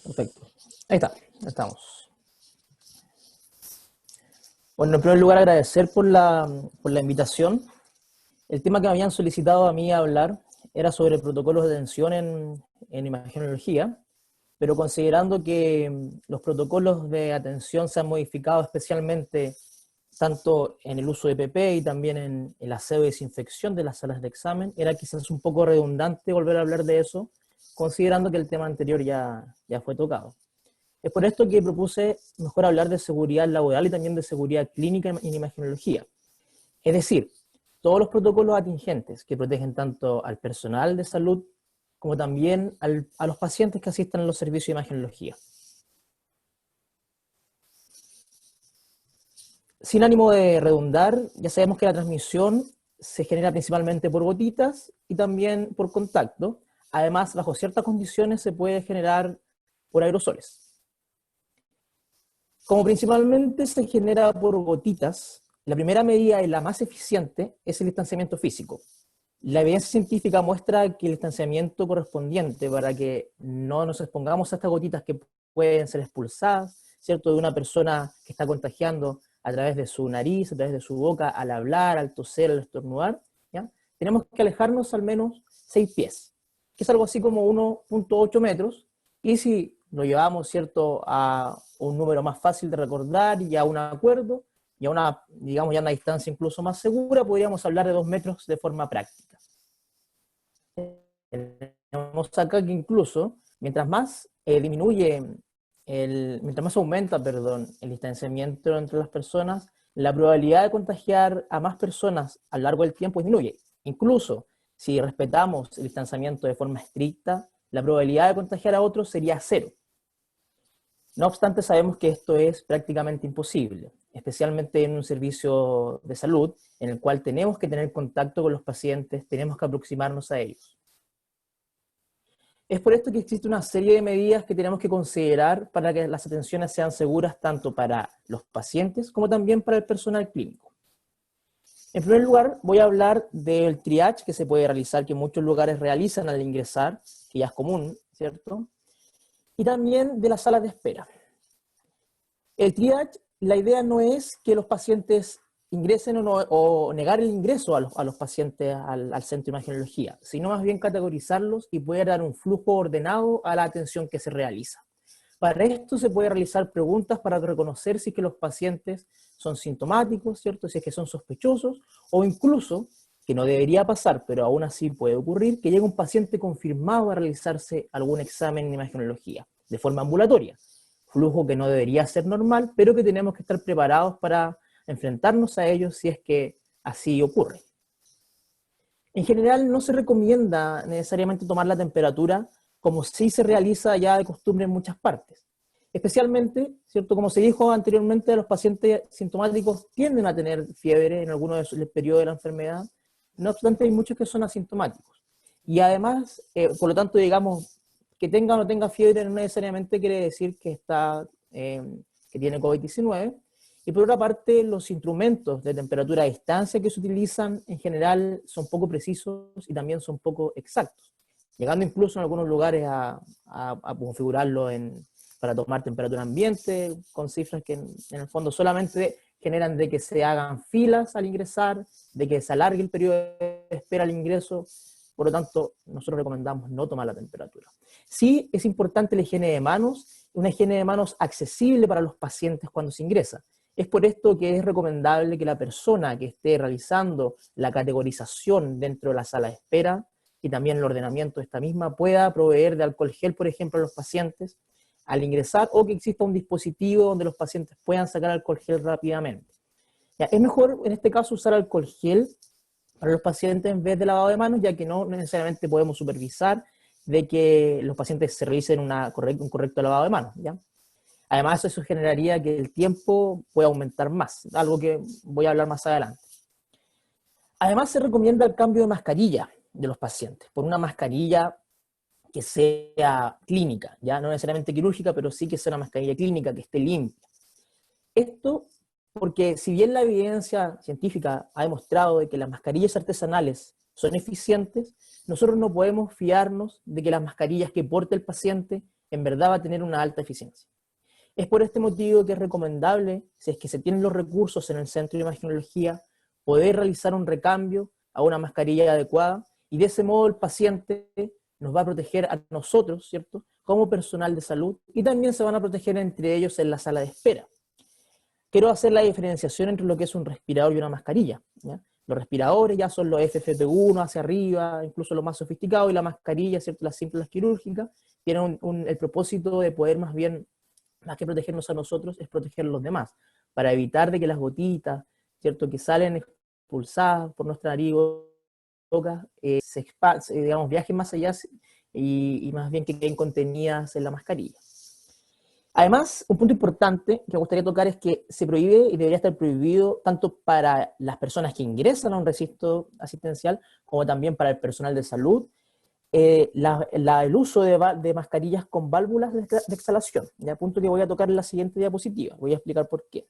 Perfecto. Ahí está, ya estamos. Bueno, en primer lugar agradecer por la invitación. El tema que me habían solicitado a mí hablar era sobre protocolos de atención en imagenología, pero considerando que los protocolos de atención se han modificado especialmente tanto en el uso de PP y también en el aseo y desinfección de las salas de examen, era quizás un poco redundante volver a hablar de eso, considerando que el tema anterior ya fue tocado. Es por esto que propuse mejor hablar de seguridad laboral y también de seguridad clínica en imagenología. Es decir, todos los protocolos atingentes que protegen tanto al personal de salud como también a los pacientes que asistan a los servicios de imagenología. Sin ánimo de redundar, ya sabemos que la transmisión se genera principalmente por gotitas y también por contacto. Además, bajo ciertas condiciones se puede generar por aerosoles. Como principalmente se genera por gotitas, la primera medida y la más eficiente es el distanciamiento físico. La evidencia científica muestra que el distanciamiento correspondiente para que no nos expongamos a estas gotitas que pueden ser expulsadas, ¿cierto?, de una persona que está contagiando a través de su nariz, a través de su boca, al hablar, al toser, al estornudar, ¿ya? Tenemos que alejarnos al menos 6 pies, que es algo así como 1.8 metros, y si lo llevamos, ¿cierto?, a un número más fácil de recordar y a un acuerdo, y a una, digamos, ya una distancia incluso más segura, podríamos hablar de 2 metros de forma práctica. Tenemos acá que incluso, mientras más mientras más aumenta, perdón, el distanciamiento entre las personas, la probabilidad de contagiar a más personas a lo largo del tiempo disminuye. Incluso, si respetamos el distanciamiento de forma estricta, la probabilidad de contagiar a otros sería 0. No obstante, sabemos que esto es prácticamente imposible, especialmente en un servicio de salud en el cual tenemos que tener contacto con los pacientes, tenemos que aproximarnos a ellos. Es por esto que existe una serie de medidas que tenemos que considerar para que las atenciones sean seguras tanto para los pacientes como también para el personal clínico. En primer lugar, voy a hablar del triage que se puede realizar, que muchos lugares realizan al ingresar, que ya es común, ¿cierto? Y también de las salas de espera. El triage, la idea no es que los pacientes ingresen o negar el ingreso a los pacientes al centro de imagenología, sino más bien categorizarlos y poder dar un flujo ordenado a la atención que se realiza. Para esto se puede realizar preguntas para reconocer si es que los pacientes son sintomáticos, ¿cierto?, si es que son sospechosos, o incluso, que no debería pasar, pero aún así puede ocurrir, que llegue un paciente confirmado a realizarse algún examen en imagenología, de forma ambulatoria. Flujo que no debería ser normal, pero que tenemos que estar preparados para enfrentarnos a ellos si es que así ocurre. En general no se recomienda necesariamente tomar la temperatura como sí se realiza ya de costumbre en muchas partes. Especialmente, ¿cierto?, como se dijo anteriormente, los pacientes sintomáticos tienden a tener fiebre en algunos de sus periodos de la enfermedad. No obstante, hay muchos que son asintomáticos. Y además, por lo tanto, digamos, que tenga o no tenga fiebre no necesariamente quiere decir que que tiene COVID-19. Y por otra parte, los instrumentos de temperatura a distancia que se utilizan en general son poco precisos y también son poco exactos, llegando incluso en algunos lugares a configurarlo para tomar temperatura ambiente, con cifras que en el fondo solamente generan de que se hagan filas al ingresar, de que se alargue el periodo de espera al ingreso. Por lo tanto, nosotros recomendamos no tomar la temperatura. Sí es importante la higiene de manos, una higiene de manos accesible para los pacientes cuando se ingresa. Es por esto que es recomendable que la persona que esté realizando la categorización dentro de la sala de espera y también el ordenamiento de esta misma pueda proveer de alcohol gel, por ejemplo, a los pacientes al ingresar, o que exista un dispositivo donde los pacientes puedan sacar alcohol gel rápidamente. Ya, es mejor en este caso usar alcohol gel para los pacientes en vez de lavado de manos, ya que no necesariamente podemos supervisar de que los pacientes se realicen un correcto lavado de manos, ¿ya? Además, eso generaría que el tiempo pueda aumentar más, algo que voy a hablar más adelante. Además, se recomienda el cambio de mascarilla de los pacientes, por una mascarilla que sea clínica, ya no necesariamente quirúrgica, pero sí que sea una mascarilla clínica, que esté limpia. Esto porque si bien la evidencia científica ha demostrado de que las mascarillas artesanales son eficientes, nosotros no podemos fiarnos de que las mascarillas que porte el paciente en verdad va a tener una alta eficiencia. Es por este motivo que es recomendable, si es que se tienen los recursos en el centro de imagenología, poder realizar un recambio a una mascarilla adecuada, y de ese modo el paciente nos va a proteger a nosotros, ¿cierto?, como personal de salud, y también se van a proteger entre ellos en la sala de espera. Quiero hacer la diferenciación entre lo que es un respirador y una mascarilla, ¿ya? Los respiradores ya son los FFP1 hacia arriba, incluso los más sofisticados, y la mascarilla, ¿cierto?, las simples, las quirúrgicas, tienen el propósito de poder más bien, más que protegernos a nosotros, es proteger a los demás, para evitar de que las gotitas, ¿cierto?, que salen expulsadas por nuestra nariz o boca, digamos, viajen más allá y más bien que queden contenidas en la mascarilla. Además, un punto importante que me gustaría tocar es que se prohíbe y debería estar prohibido tanto para las personas que ingresan a un recinto asistencial como también para el personal de salud, el uso de mascarillas con válvulas de exhalación, ya, punto que voy a tocar en la siguiente diapositiva. Voy a explicar por qué.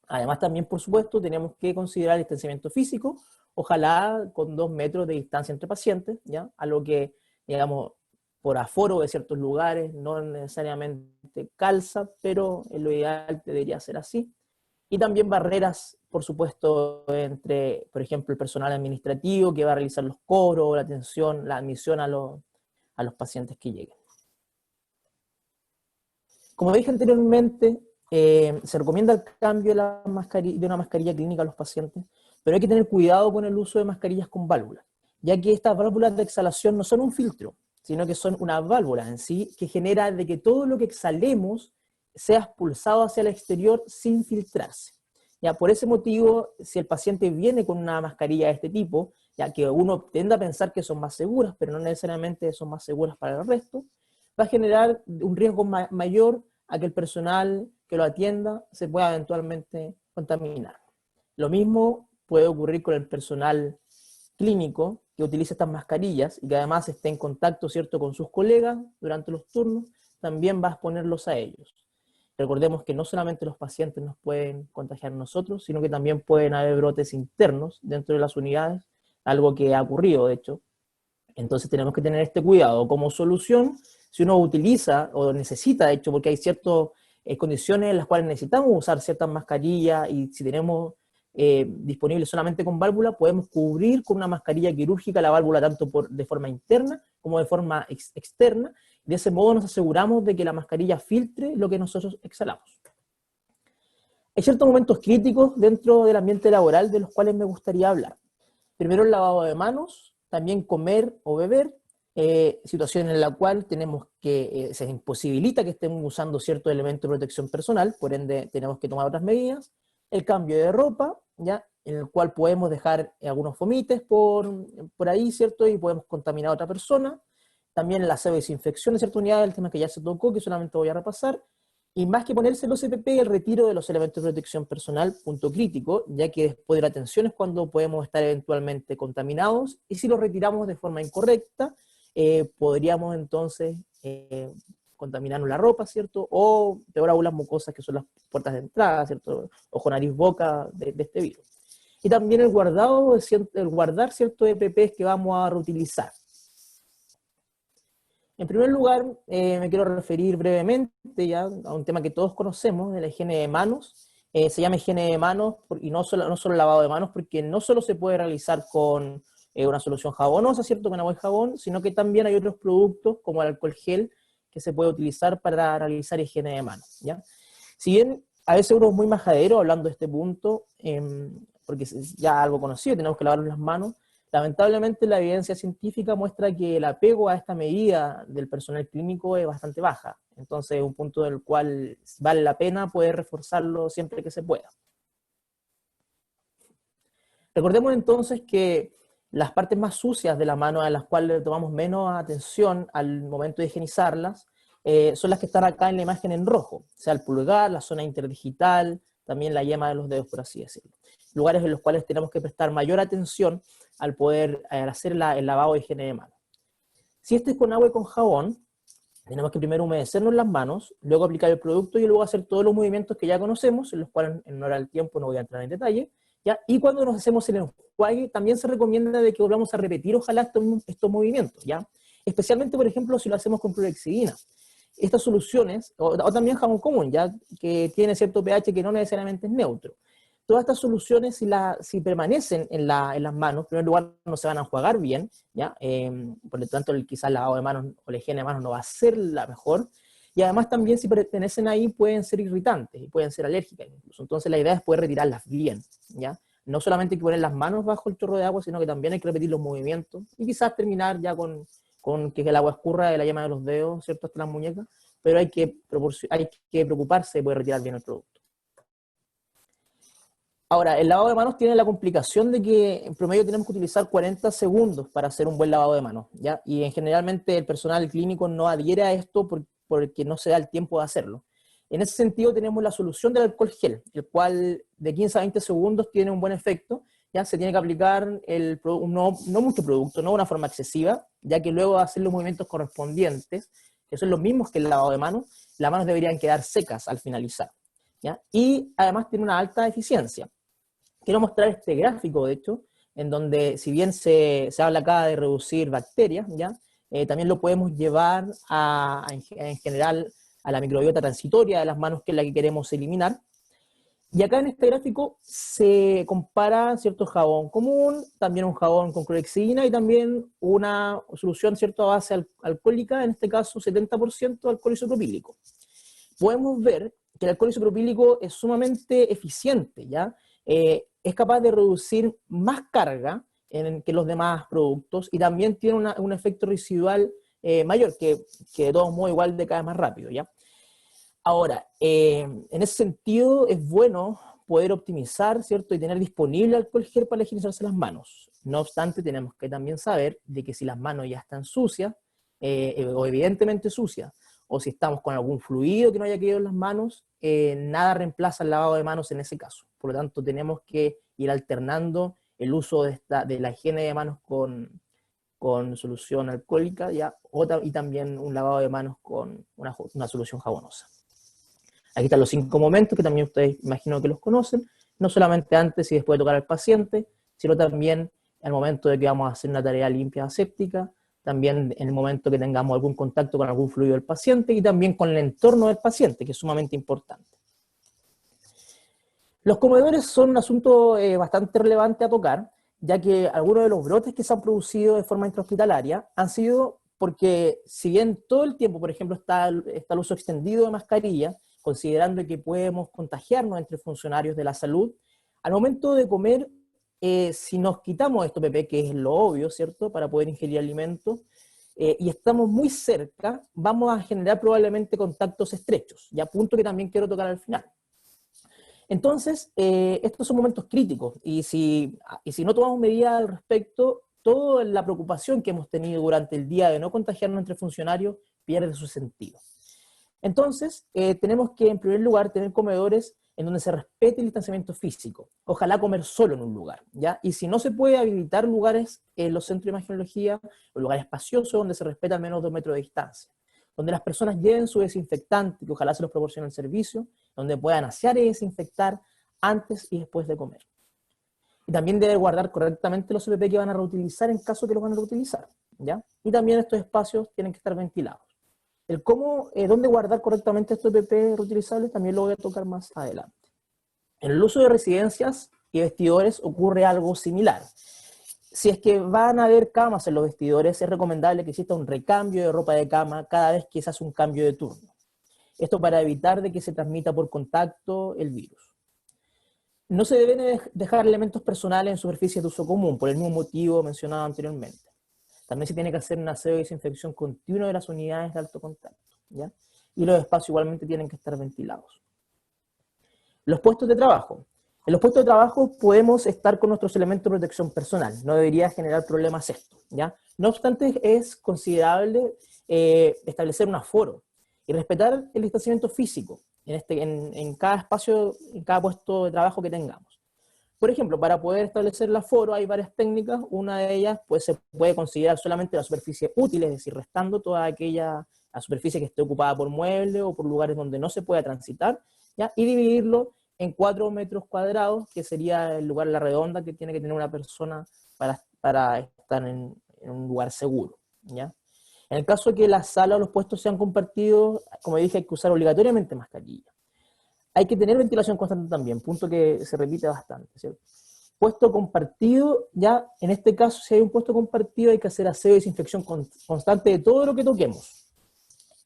Además, también, por supuesto, tenemos que considerar el distanciamiento físico, ojalá con 2 metros de distancia entre pacientes, ¿ya? A lo que, digamos, por aforo de ciertos lugares, no necesariamente calza, pero en lo ideal debería ser así. Y también barreras, por supuesto, entre, por ejemplo, el personal administrativo que va a realizar los cobros, la atención, la admisión a los pacientes que lleguen. Como dije anteriormente, se recomienda el cambio de una mascarilla clínica a los pacientes, pero hay que tener cuidado con el uso de mascarillas con válvulas, ya que estas válvulas de exhalación no son un filtro, sino que son una válvula en sí que genera de que todo lo que exhalemos sea expulsado hacia el exterior sin filtrarse. Ya, por ese motivo, si el paciente viene con una mascarilla de este tipo, ya que uno tiende a pensar que son más seguras, pero no necesariamente son más seguras para el resto, va a generar un riesgo mayor a que el personal que lo atienda se pueda eventualmente contaminar. Lo mismo puede ocurrir con el personal clínico que utiliza estas mascarillas y que además esté en contacto, ¿cierto?, con sus colegas durante los turnos, también va a exponerlos a ellos. Recordemos que no solamente los pacientes nos pueden contagiar a nosotros, sino que también pueden haber brotes internos dentro de las unidades, algo que ha ocurrido, de hecho. Entonces tenemos que tener este cuidado. Como solución, si uno utiliza o necesita, de hecho, porque hay ciertas condiciones en las cuales necesitamos usar ciertas mascarillas, y si tenemos disponible solamente con válvula, podemos cubrir con una mascarilla quirúrgica la válvula tanto de forma interna como de forma externa. De ese modo nos aseguramos de que la mascarilla filtre lo que nosotros exhalamos. Hay ciertos momentos críticos dentro del ambiente laboral de los cuales me gustaría hablar. Primero, el lavado de manos, también comer o beber, situación en la cual tenemos que, se imposibilita que estemos usando ciertos elementos de protección personal, por ende tenemos que tomar otras medidas. El cambio de ropa, ¿ya?, en el cual podemos dejar algunos fomites por ahí, ¿cierto?, y podemos contaminar a otra persona. También el aseo y desinfección de ciertas unidades, el tema que ya se tocó, que solamente voy a repasar. Y más que ponerse los EPP, el retiro de los elementos de protección personal, punto crítico, ya que después de la atención es cuando podemos estar eventualmente contaminados, y si los retiramos de forma incorrecta, podríamos entonces contaminarnos la ropa, ¿cierto? O peor aún las mucosas, que son las puertas de entrada, ¿cierto? Ojo, nariz, boca de este virus. Y también el guardar ciertos EPPs que vamos a reutilizar. En primer lugar, me quiero referir brevemente ya a un tema que todos conocemos, de la higiene de manos. Se llama higiene de manos, y no solo lavado de manos, porque no solo se puede realizar con una solución jabonosa, ¿cierto?, con agua y jabón, sino que también hay otros productos, como el alcohol gel, que se puede utilizar para realizar higiene de manos, ¿ya? Si bien a veces uno es muy majadero hablando de este punto, porque es ya algo conocido, tenemos que lavarnos las manos, lamentablemente la evidencia científica muestra que el apego a esta medida del personal clínico es bastante baja. Entonces es un punto del cual vale la pena poder reforzarlo siempre que se pueda. Recordemos entonces que las partes más sucias de la mano, a las cuales tomamos menos atención al momento de higienizarlas, son las que están acá en la imagen en rojo, o sea, el pulgar, la zona interdigital, también la yema de los dedos, por así decirlo. Lugares en los cuales tenemos que prestar mayor atención al poder hacer el lavado de higiene de manos. Si este es con agua y con jabón, tenemos que primero humedecernos las manos, luego aplicar el producto y luego hacer todos los movimientos que ya conocemos, en los cuales en hora del tiempo no voy a entrar en detalle, ¿ya? Y cuando nos hacemos el enjuague, también se recomienda de que volvamos a repetir, ojalá, estos movimientos, ¿ya? Especialmente, por ejemplo, si lo hacemos con clorhexidina. estas soluciones, o también jabón común, ya que tiene cierto pH que no necesariamente es neutro. Todas estas soluciones, si permanecen en las manos, en primer lugar, no se van a enjuagar bien, ¿ya? Por lo tanto, quizás el lavado de manos o la higiene de manos no va a ser la mejor, y además también si pertenecen ahí pueden ser irritantes y pueden ser alérgicas incluso. Entonces la idea es poder retirarlas bien, ¿ya? No solamente hay que poner las manos bajo el chorro de agua, sino que también hay que repetir los movimientos y quizás terminar ya con que el agua escurra de la yema de los dedos, ¿cierto?, hasta las muñecas, pero hay que preocuparse de poder retirar bien el producto. Ahora, el lavado de manos tiene la complicación de que en promedio tenemos que utilizar 40 segundos para hacer un buen lavado de manos, ¿ya? Y generalmente el personal clínico no adhiere a esto porque no se da el tiempo de hacerlo. En ese sentido tenemos la solución del alcohol gel, el cual de 15 a 20 segundos tiene un buen efecto, ya se tiene que aplicar no mucho producto, no de una forma excesiva, ya que luego de hacer los movimientos correspondientes, que son los mismos que el lavado de manos, las manos deberían quedar secas al finalizar, ¿ya? Y además tiene una alta eficiencia. Quiero mostrar este gráfico, de hecho, en donde si bien se habla acá de reducir bacterias, ¿ya? También lo podemos llevar en general a la microbiota transitoria de las manos, que es la que queremos eliminar. Y acá en este gráfico se compara cierto jabón común, también un jabón con clorhexidina y también una solución cierto a base alcohólica, en este caso 70% alcohol isopropílico. Podemos ver que el alcohol isopropílico es sumamente eficiente, ¿ya? Es capaz de reducir más carga que los demás productos y también tiene un efecto residual mayor, que de todos modos igual decae más rápido, ¿ya? Ahora, en ese sentido es bueno poder optimizar, ¿cierto? Y tener disponible alcohol gel para higienizarse las manos. No obstante, tenemos que también saber de que si las manos ya están sucias, o evidentemente sucias, o si estamos con algún fluido que no haya quedado en las manos, nada reemplaza el lavado de manos en ese caso. Por lo tanto, tenemos que ir alternando el uso de la higiene de manos con solución alcohólica, ¿ya? Y también un lavado de manos con una solución jabonosa. Aquí están los 5 momentos, que también ustedes imagino que los conocen, no solamente antes y después de tocar al paciente, sino también al momento de que vamos a hacer una tarea limpia aséptica, también en el momento que tengamos algún contacto con algún fluido del paciente y también con el entorno del paciente, que es sumamente importante. Los comedores son un asunto bastante relevante a tocar, ya que algunos de los brotes que se han producido de forma intrahospitalaria han sido porque, si bien todo el tiempo, por ejemplo, está el uso extendido de mascarilla, considerando que podemos contagiarnos entre funcionarios de la salud, al momento de comer, si nos quitamos esto, Pepe, que es lo obvio, ¿cierto?, para poder ingerir alimentos, y estamos muy cerca, vamos a generar probablemente contactos estrechos, ya punto que también quiero tocar al final. Entonces, estos son momentos críticos, y si no tomamos medidas al respecto, toda la preocupación que hemos tenido durante el día de no contagiarnos entre funcionarios pierde su sentido. Entonces, tenemos que, en primer lugar, tener comedores en donde se respete el distanciamiento físico. Ojalá comer solo en un lugar, ¿ya? Y si no se puede habilitar lugares en los centros de imagenología, o lugares espaciosos donde se respeta al menos 2 metros de distancia, donde las personas lleven su desinfectante, que ojalá se los proporcione el servicio, donde puedan asear y desinfectar antes y después de comer. Y también debe guardar correctamente los EPP que van a reutilizar en caso que los van a reutilizar, ¿ya? Y también estos espacios tienen que estar ventilados. El cómo, dónde guardar correctamente estos EPP reutilizables también lo voy a tocar más adelante. En el uso de residencias y vestidores ocurre algo similar. Si es que van a haber camas en los vestidores, es recomendable que exista un recambio de ropa de cama cada vez que se hace un cambio de turno. Esto para evitar de que se transmita por contacto el virus. No se deben dejar elementos personales en superficies de uso común, por el mismo motivo mencionado anteriormente. También se tiene que hacer un aseo y desinfección continua de las unidades de alto contacto, ¿ya? Y los espacios igualmente tienen que estar ventilados. Los puestos de trabajo. En los puestos de trabajo podemos estar con nuestros elementos de protección personal. No debería generar problemas esto, ¿ya? No obstante, es considerable establecer un aforo y respetar el distanciamiento físico en cada espacio, en cada puesto de trabajo que tengamos. Por ejemplo, para poder establecer el aforo hay varias técnicas. Una de ellas pues, se puede considerar solamente la superficie útil, es decir, restando toda la superficie que esté ocupada por muebles o por lugares donde no se pueda transitar, ¿ya? Y dividirlo en 4 metros cuadrados, que sería el lugar, la redonda que tiene que tener una persona para estar en un lugar seguro, ¿ya? En el caso de que la sala o los puestos sean compartidos, como dije, hay que usar obligatoriamente mascarilla. Hay que tener ventilación constante también, punto que se repite bastante, ¿cierto? Puesto compartido, ya en este caso, si hay un puesto compartido, hay que hacer aseo y desinfección constante de todo lo que toquemos.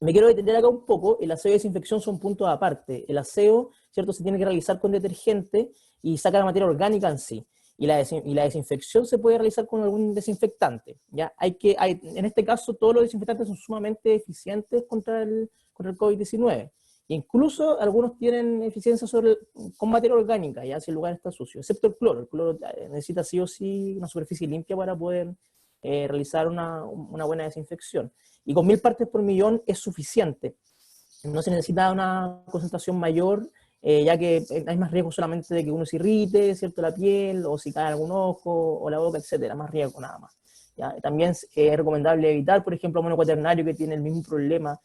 Me quiero detener acá un poco, el aseo y desinfección son puntos aparte. El aseo, ¿cierto?, se tiene que realizar con detergente y saca la materia orgánica en sí. Y la desinfección se puede realizar con algún desinfectante. ¿Ya? En este caso, todos los desinfectantes son sumamente eficientes contra el COVID-19. Incluso algunos tienen eficiencia con materia orgánica, ya si el lugar está sucio, excepto el cloro. El cloro necesita sí o sí una superficie limpia para poder realizar una buena desinfección. Y con 1000 partes por millón es suficiente. No se necesita una concentración mayor, ya que hay más riesgo solamente de que uno se irrite, ¿cierto?, la piel, o si cae algún ojo, o la boca, etcétera, más riesgo nada más. ¿Ya? También es recomendable evitar, por ejemplo, amonio cuaternario, que tiene el mismo problema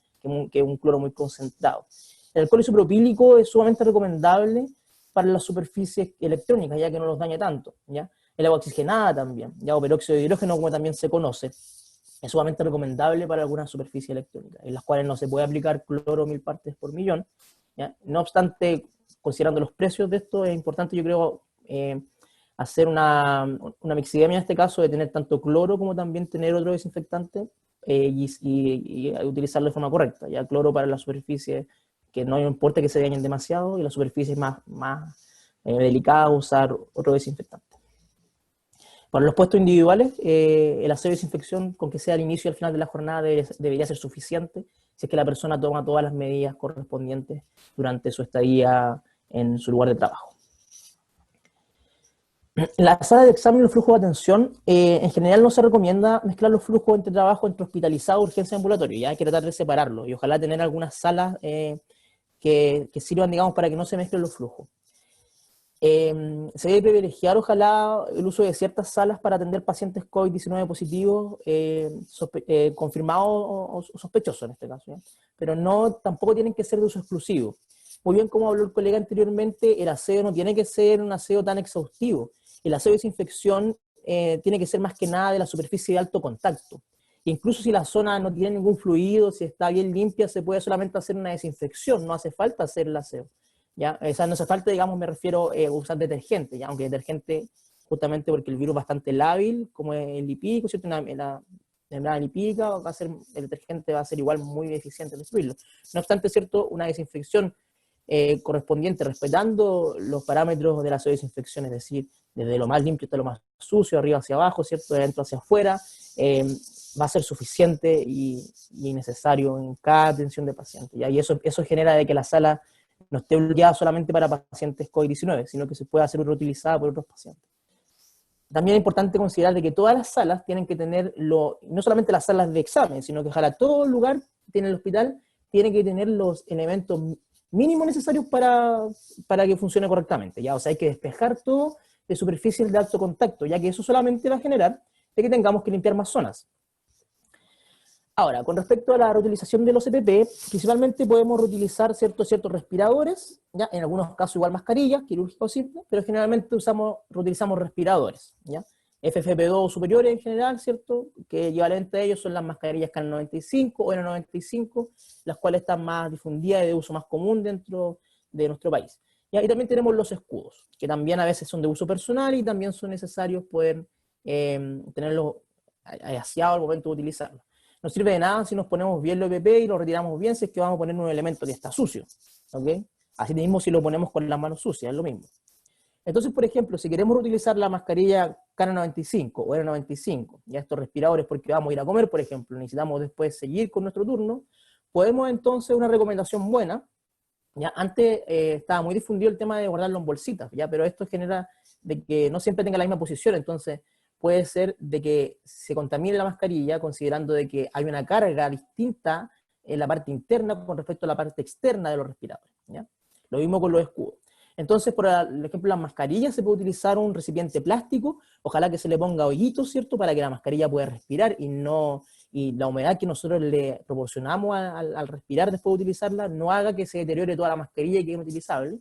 que un cloro muy concentrado. El alcohol isopropílico es sumamente recomendable para las superficies electrónicas, ya que no los daña tanto, ¿ya? El agua oxigenada también, ya, o peróxido de hidrógeno, como también se conoce, es sumamente recomendable para algunas superficies electrónicas, en las cuales no se puede aplicar cloro 1000 partes por millón, ¿ya? No obstante, considerando los precios de esto, es importante, yo creo, hacer una mixidemia en este caso, de tener tanto cloro como también tener otro desinfectante, y utilizarlo de forma correcta, ya cloro para la superficie que no importa que se dañen demasiado, y la superficie más delicada, usar otro desinfectante. Para los puestos individuales, el aseo de desinfección, con que sea al inicio y al final de la jornada, debería ser suficiente si es que la persona toma todas las medidas correspondientes durante su estadía en su lugar de trabajo. La sala de examen y los flujos de atención, en general no se recomienda mezclar los flujos entre trabajo, entre hospitalizado, urgencia y ambulatorio, ya hay que tratar de separarlos, y ojalá tener algunas salas que sirvan, digamos, para que no se mezclen los flujos. Se debe privilegiar, ojalá, el uso de ciertas salas para atender pacientes COVID-19 positivos, confirmados o sospechosos en este caso, ¿ya? Pero tampoco tienen que ser de uso exclusivo. Muy bien, como habló el colega anteriormente, el aseo no tiene que ser un aseo tan exhaustivo. El aseo de desinfección tiene que ser más que nada de la superficie de alto contacto. Incluso si la zona no tiene ningún fluido, si está bien limpia, se puede solamente hacer una desinfección, no hace falta hacer el aseo. ¿Ya? O sea, no hace falta, digamos, me refiero a usar detergente, ¿ya? Aunque detergente, justamente porque el virus es bastante lábil, como el lipídico, ¿cierto? La membrana lipídica, el detergente va a ser igual muy eficiente en destruirlo. No obstante, ¿cierto?, una desinfección correspondiente, respetando los parámetros de la desinfección, es decir, desde lo más limpio hasta lo más sucio, arriba hacia abajo, ¿cierto?, de adentro hacia afuera, va a ser suficiente y necesario en cada atención de paciente, ¿ya? Y eso genera de que la sala no esté bloqueada solamente para pacientes COVID-19, sino que se pueda ser reutilizada por otros pacientes. También es importante considerar de que todas las salas tienen que tener, no solamente las salas de examen, sino que ojalá todo lugar tiene el hospital, tiene que tener los elementos mínimos necesarios para que funcione correctamente, ¿ya? O sea, hay que despejar todo de superficies de alto contacto, ya que eso solamente va a generar de que tengamos que limpiar más zonas. Ahora, con respecto a la reutilización de los EPP, principalmente podemos reutilizar ciertos respiradores, ¿ya? En algunos casos igual mascarillas, quirúrgicos simples, pero generalmente reutilizamos respiradores, ¿ya? FFP2 superiores en general, ¿cierto? Que equivalente a ellos son las mascarillas KN95 o N95, las cuales están más difundidas y de uso más común dentro de nuestro país. ¿Ya? Y también tenemos los escudos, que también a veces son de uso personal y también son necesarios poder tenerlos aseados al momento de utilizarlos. No sirve de nada si nos ponemos bien los EPP y lo retiramos bien si es que vamos a poner un elemento que está sucio, ¿ok? Así mismo si lo ponemos con las manos sucias, es lo mismo. Entonces, por ejemplo, si queremos reutilizar la mascarilla KN95 o N95, ya estos respiradores porque vamos a ir a comer, por ejemplo, necesitamos después seguir con nuestro turno, podemos entonces, una recomendación buena, ya antes estaba muy difundido el tema de guardarlo en bolsitas, ya, pero esto genera de que no siempre tenga la misma posición, entonces puede ser de que se contamine la mascarilla, considerando de que hay una carga distinta en la parte interna con respecto a la parte externa de los respiradores, ¿ya? Lo mismo con los escudos. Entonces, por ejemplo, las mascarillas se puede utilizar un recipiente plástico, ojalá que se le ponga hoyitos, ¿cierto?, para que la mascarilla pueda respirar y la humedad que nosotros le proporcionamos al respirar después de utilizarla no haga que se deteriore toda la mascarilla y quede inutilizable.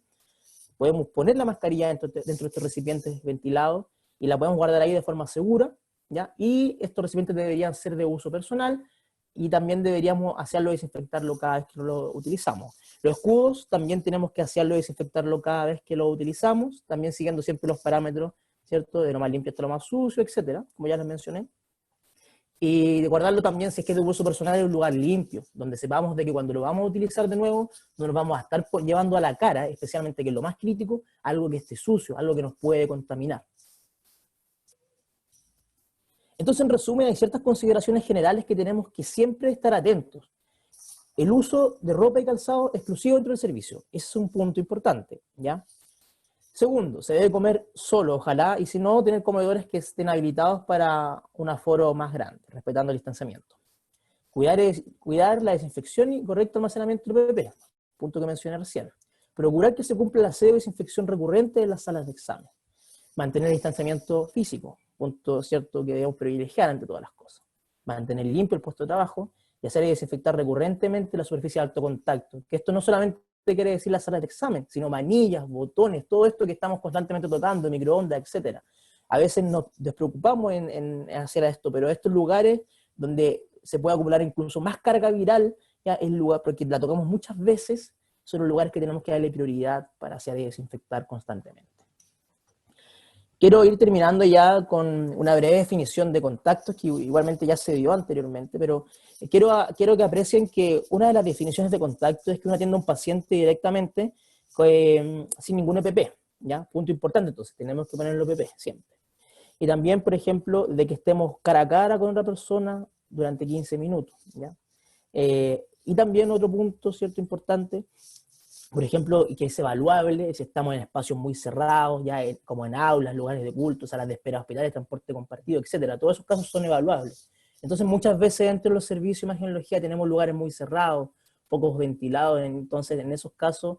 Podemos poner la mascarilla dentro de estos recipientes ventilados y la podemos guardar ahí de forma segura, ¿ya? Y estos recipientes deberían ser de uso personal, y también deberíamos hacerlo desinfectarlo cada vez que lo utilizamos. Los escudos también tenemos que hacerlo desinfectarlo cada vez que lo utilizamos, también siguiendo siempre los parámetros, ¿cierto? De lo más limpio hasta lo más sucio, etcétera, como ya les mencioné. Y de guardarlo también, si es que es de uso personal, en un lugar limpio, donde sepamos de que cuando lo vamos a utilizar de nuevo, no nos vamos a estar llevando a la cara, especialmente que es lo más crítico, algo que esté sucio, algo que nos puede contaminar. Entonces, en resumen, hay ciertas consideraciones generales que tenemos que siempre estar atentos. El uso de ropa y calzado exclusivo dentro del servicio, ese es un punto importante, ¿ya? Segundo, se debe comer solo, ojalá, y si no, tener comedores que estén habilitados para un aforo más grande, respetando el distanciamiento. Cuidar la desinfección y correcto almacenamiento del PPP, punto que mencioné recién. Procurar que se cumpla el aseo y desinfección recurrente de las salas de examen. Mantener el distanciamiento físico, punto cierto que debemos privilegiar ante todas las cosas. Mantener limpio el puesto de trabajo y hacer y desinfectar recurrentemente la superficie de alto contacto, que esto no solamente quiere decir la sala de examen, sino manillas, botones, todo esto que estamos constantemente tocando, microondas, etc. A veces nos despreocupamos en hacer esto, pero estos lugares donde se puede acumular incluso más carga viral, ya es lugar, porque la tocamos muchas veces, son los lugares que tenemos que darle prioridad para hacer y desinfectar constantemente. Quiero ir terminando ya con una breve definición de contactos, que igualmente ya se dio anteriormente, pero quiero que aprecien que una de las definiciones de contacto es que uno atiende a un paciente directamente sin ningún EPP, ¿ya? Punto importante, entonces tenemos que ponerlo EPP siempre. Y también, por ejemplo, de que estemos cara a cara con otra persona durante 15 minutos, ¿ya? Y también otro punto, ¿cierto?, importante, por ejemplo, que es evaluable si estamos en espacios muy cerrados, ya como en aulas, lugares de culto, salas de espera, hospitales, transporte compartido, etcétera. Todos esos casos son evaluables. Entonces, muchas veces dentro de los servicios de imagenología tenemos lugares muy cerrados, pocos ventilados, entonces en esos casos,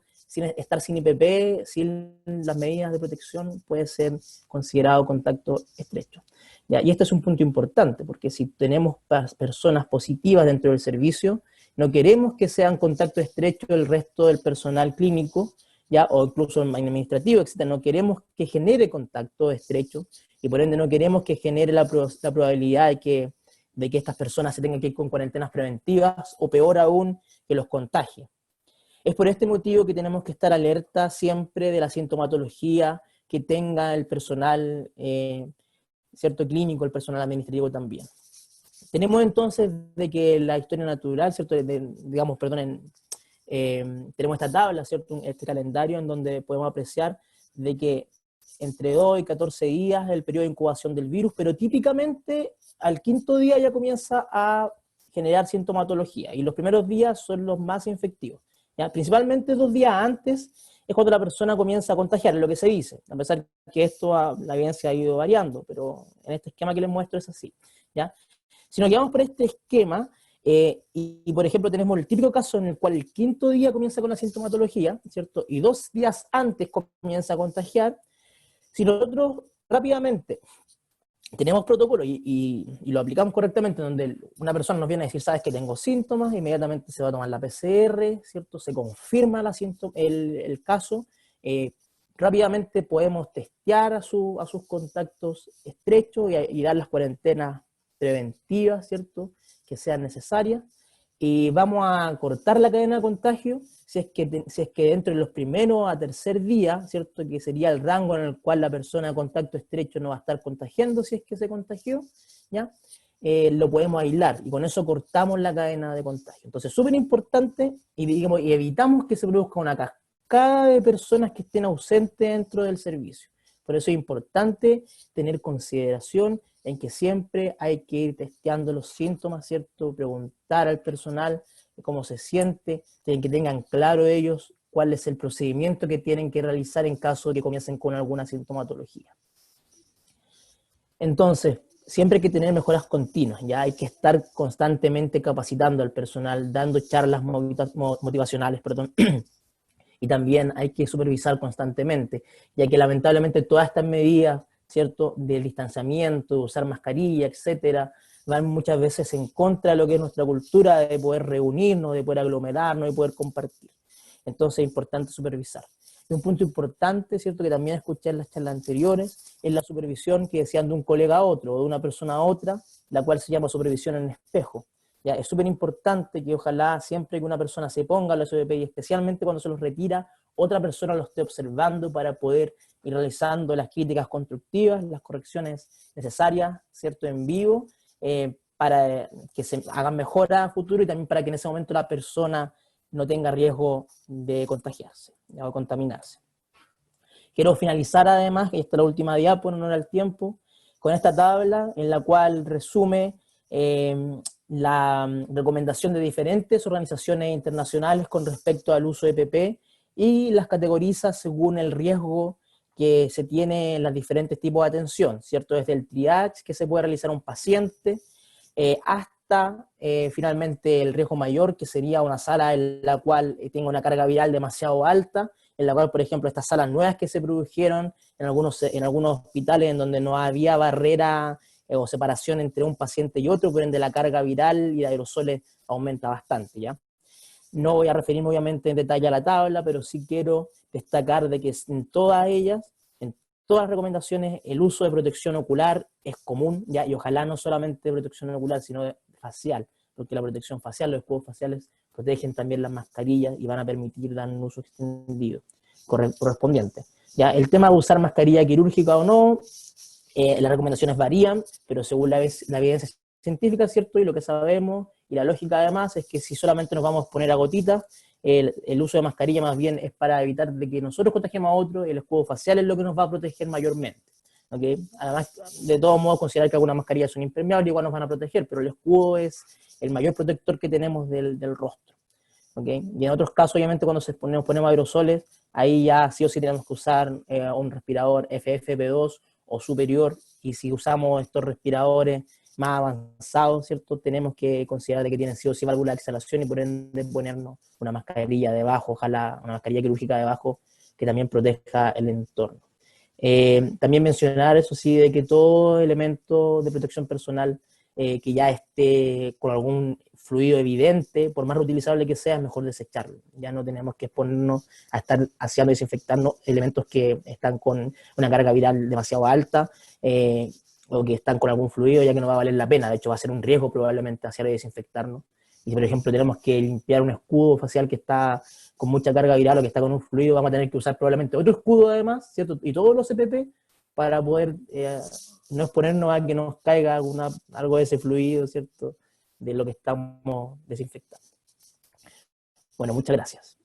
estar sin IPP, sin las medidas de protección, puede ser considerado contacto estrecho. ¿Ya? Y este es un punto importante, porque si tenemos personas positivas dentro del servicio, no queremos que sean contacto estrecho el resto del personal clínico, ¿ya? O incluso administrativo, etc. No queremos que genere contacto estrecho, y por ende no queremos que genere la probabilidad de que estas personas se tengan que ir con cuarentenas preventivas, o peor aún, que los contagie. Es por este motivo que tenemos que estar alerta siempre de la sintomatología que tenga el personal cierto clínico, el personal administrativo también. Tenemos entonces de que la historia natural, ¿cierto? Digamos, perdón, tenemos esta tabla, ¿cierto? Este calendario en donde podemos apreciar de que entre 2 y 14 días es el periodo de incubación del virus, pero típicamente al quinto día ya comienza a generar sintomatología, y los primeros días son los más infectivos, ¿ya? Principalmente 2 días antes es cuando la persona comienza a contagiar, es lo que se dice, a pesar que esto, la evidencia ha ido variando, pero en este esquema que les muestro es así, ¿ya? Si nos guiamos por este esquema, por ejemplo tenemos el típico caso en el cual el quinto día comienza con la sintomatología, ¿cierto? Y 2 días antes comienza a contagiar. Si nosotros rápidamente tenemos protocolo y lo aplicamos correctamente, donde una persona nos viene a decir, sabes que tengo síntomas, inmediatamente se va a tomar la PCR, ¿cierto? Se confirma el caso, rápidamente podemos testear a sus contactos estrechos y dar las cuarentenas preventivas, ¿cierto?, que sean necesarias, y vamos a cortar la cadena de contagio si es que dentro de los primeros a tercer día, ¿cierto?, que sería el rango en el cual la persona de contacto estrecho no va a estar contagiando si es que se contagió, ¿ya? Lo podemos aislar, y con eso cortamos la cadena de contagio. Entonces, súper importante, y evitamos que se produzca una cascada de personas que estén ausentes dentro del servicio. Por eso es importante tener consideración en que siempre hay que ir testeando los síntomas, ¿cierto? Preguntar al personal cómo se siente, que tengan claro ellos cuál es el procedimiento que tienen que realizar en caso de que comiencen con alguna sintomatología. Entonces, siempre hay que tener mejoras continuas, ya hay que estar constantemente capacitando al personal, dando charlas motivacionales, perdón, y también hay que supervisar constantemente, ya que lamentablemente todas estas medidas, ¿cierto?, del distanciamiento, de usar mascarilla, etcétera, van muchas veces en contra de lo que es nuestra cultura de poder reunirnos, de poder aglomerarnos, de poder compartir. Entonces es importante supervisar. Y un punto importante, ¿cierto?, que también escuché en las charlas anteriores, es la supervisión que decían de un colega a otro, o de una persona a otra, la cual se llama supervisión en espejo. Ya, es súper importante que ojalá siempre que una persona se ponga los EPP, y especialmente cuando se los retira, otra persona lo esté observando para poder ir realizando las críticas constructivas, las correcciones necesarias, ¿cierto?, en vivo, para que se hagan mejoras a futuro y también para que en ese momento la persona no tenga riesgo de contagiarse o contaminarse. Quiero finalizar además, y esta es la última diapo, no era el tiempo, con esta tabla en la cual resume la recomendación de diferentes organizaciones internacionales con respecto al uso de EPP y las categoriza según el riesgo que se tiene en los diferentes tipos de atención, ¿cierto? Desde el triage que se puede realizar a un paciente hasta finalmente el riesgo mayor, que sería una sala en la cual tenga una carga viral demasiado alta, en la cual, por ejemplo, estas salas nuevas que se produjeron en algunos hospitales en donde no había barrera o separación entre un paciente y otro, por ende la carga viral y de aerosoles aumenta bastante, ¿ya? No voy a referirme obviamente en detalle a la tabla, pero sí quiero destacar de que en todas ellas, en todas las recomendaciones, el uso de protección ocular es común, ¿ya? Y ojalá no solamente de protección ocular, sino de facial, porque la protección facial, los escudos faciales, protegen también las mascarillas y van a permitir dar un uso extendido correspondiente. ¿Ya? El tema de usar mascarilla quirúrgica o no, las recomendaciones varían, pero según la evidencia científica, ¿cierto? Y lo que sabemos, y la lógica además, es que si solamente nos vamos a poner a gotitas, el uso de mascarilla más bien es para evitar de que nosotros contagiemos a otro, y el escudo facial es lo que nos va a proteger mayormente. ¿Okay? Además, de todos modos, considerar que algunas mascarillas son impermeables, igual nos van a proteger, pero el escudo es el mayor protector que tenemos del rostro. ¿Okay? Y en otros casos, obviamente, cuando nos ponemos aerosoles, ahí ya sí o sí tenemos que usar un respirador FFP2 o superior, y si usamos estos respiradores más avanzados, ¿cierto? Tenemos que considerar que tienen sí o sí válvula de exhalación y por ende ponernos una mascarilla debajo, ojalá una mascarilla quirúrgica debajo, que también proteja el entorno. También mencionar, eso sí, de que todo elemento de protección personal que ya esté con algún fluido evidente, por más reutilizable que sea, es mejor desecharlo. Ya no tenemos que exponernos a estar haciendo desinfectando elementos que están con una carga viral demasiado alta o que están con algún fluido, ya que no va a valer la pena. De hecho, va a ser un riesgo probablemente hacer desinfectarnos. Y si, por ejemplo, tenemos que limpiar un escudo facial que está con mucha carga viral o que está con un fluido, vamos a tener que usar probablemente otro escudo además, ¿cierto? Y todos los EPP para poder no exponernos a que nos caiga algo de ese fluido, ¿cierto? De lo que estamos desinfectando. Bueno, muchas gracias.